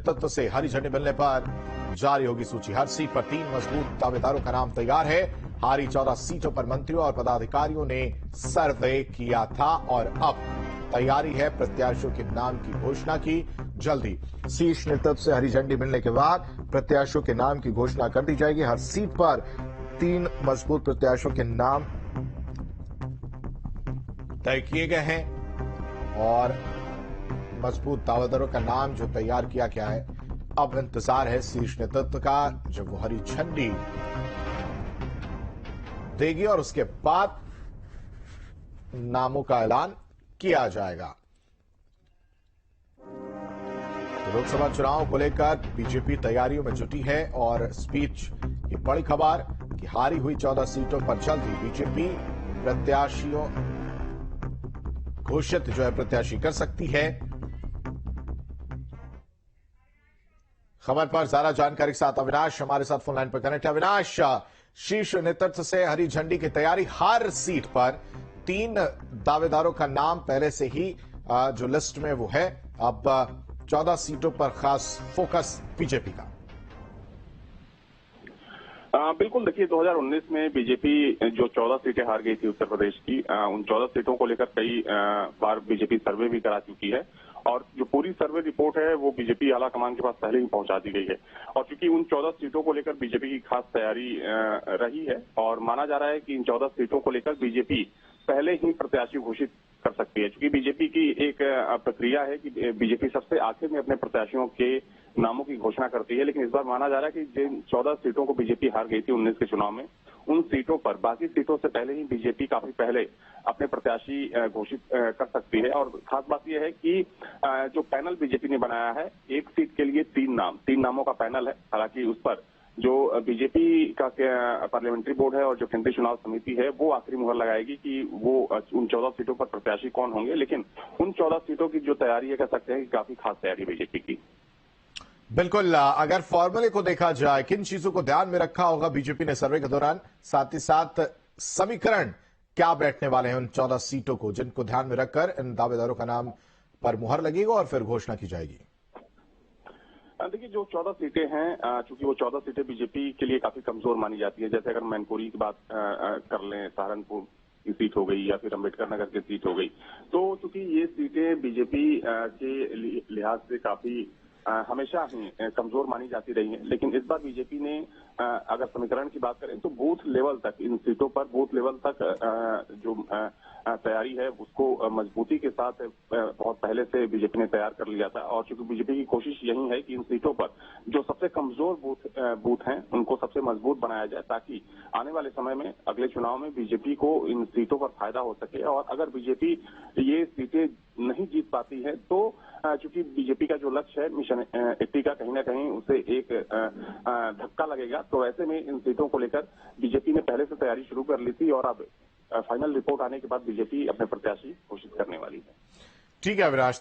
तत्व से हरी झंडी मिलने पर जारी होगी सूची। हर सीट पर 3 मजबूत दावेदारों का नाम तैयार है। हारी 14 सीटों पर मंत्रियों और पदाधिकारियों ने सर्वे किया था और अब तैयारी है प्रत्याशियों के नाम की घोषणा की। जल्दी शीर्ष नेतृत्व से हरी झंडी मिलने के बाद प्रत्याशियों के नाम की घोषणा कर दी जाएगी। हर सीट पर 3 मजबूत प्रत्याशियों के नाम तय किए गए हैं और मजबूत दावेदारों का नाम जो तैयार किया गया है, अब इंतजार है शीर्ष नेतृत्व का जब वो हरी झंडी देगी और उसके बाद नामों का ऐलान किया जाएगा। लोकसभा चुनाव को लेकर बीजेपी तैयारियों में जुटी है और स्पीच की बड़ी खबर कि हारी हुई 14 सीटों पर जल्द ही बीजेपी प्रत्याशियों घोषित जो है प्रत्याशी कर सकती है। खबर पर ज्यादा जानकारी के साथ अविनाश हमारे साथ फोन लाइन पर कनेक्ट है। अविनाश, शीर्ष नेतृत्व से हरी झंडी की तैयारी, हर सीट पर 3 दावेदारों का नाम पहले से ही जो लिस्ट में वो है। अब 14 सीटों पर खास फोकस बीजेपी का। बिल्कुल, देखिए 2019 में बीजेपी जो 14 सीटें हार गई थी उत्तर प्रदेश की, उन 14 सीटों को लेकर कई बार बीजेपी सर्वे भी करा चुकी है और जो पूरी सर्वे रिपोर्ट है वो बीजेपी आला कमान के पास पहले ही पहुंचा दी गई है। और चूंकि उन 14 सीटों को लेकर बीजेपी की खास तैयारी रही है और माना जा रहा है कि इन 14 सीटों को लेकर बीजेपी पहले ही प्रत्याशी घोषित कर सकती है। चूंकि बीजेपी की एक प्रक्रिया है कि बीजेपी सबसे आखिर में अपने प्रत्याशियों के नामों की घोषणा करती है, लेकिन इस बार माना जा रहा है कि जिन 14 सीटों को बीजेपी हार गई थी 19 के चुनाव में, उन सीटों पर बाकी सीटों से पहले ही बीजेपी काफी पहले अपने प्रत्याशी घोषित कर सकती है। और खास बात यह है कि जो पैनल बीजेपी ने बनाया है, एक सीट के लिए 3 नामों का पैनल है। हालांकि उस पर जो बीजेपी का पार्लियामेंट्री बोर्ड है और जो केंद्रीय चुनाव समिति है वो आखिरी मुहर लगाएगी कि वो उन 14 सीटों पर प्रत्याशी कौन होंगे। लेकिन उन 14 सीटों की जो तैयारी है, कह सकते हैं कि काफी खास तैयारी बीजेपी की। बिल्कुल, अगर फॉर्मूले को देखा जाए, किन चीजों को ध्यान में रखा होगा बीजेपी ने सर्वे के दौरान, साथ ही साथ समीकरण क्या बैठने वाले हैं उन 14 सीटों को जिनको ध्यान में रखकर इन दावेदारों का नाम पर मुहर लगेगा और फिर घोषणा की जाएगी? देखिए, जो 14 सीटें हैं, चूंकि वो 14 सीटें बीजेपी के लिए काफी कमजोर मानी जाती है। जैसे अगर मैनपुरी की बात कर लें, सहारनपुर की सीट हो गई या फिर अम्बेडकर नगर की सीट हो गई, तो चूंकि ये सीटें बीजेपी के लिहाज से काफी हमेशा ही कमजोर मानी जाती रही है। लेकिन इस बार बीजेपी ने अगर समीकरण की बात करें तो बूथ लेवल तक, इन सीटों पर बूथ लेवल तक जो तैयारी है उसको मजबूती के साथ बहुत पहले से बीजेपी ने तैयार कर लिया था। और चूंकि बीजेपी की कोशिश यही है कि इन सीटों पर जो सबसे कमजोर बूथ हैं उनको सबसे मजबूत बनाया जाए, ताकि आने वाले समय में अगले चुनाव में बीजेपी को इन सीटों पर फायदा हो सके। और अगर बीजेपी ये सीटें नहीं जीत पाती है तो चूंकि बीजेपी का जो लक्ष्य है मिशन 80 का, कहीं ना कहीं उसे एक धक्का लगेगा। तो ऐसे में इन सीटों को लेकर बीजेपी ने पहले से तैयारी शुरू कर ली थी और अब फाइनल रिपोर्ट आने के बाद बीजेपी अपने प्रत्याशी घोषित करने वाली है। ठीक है अविनाश।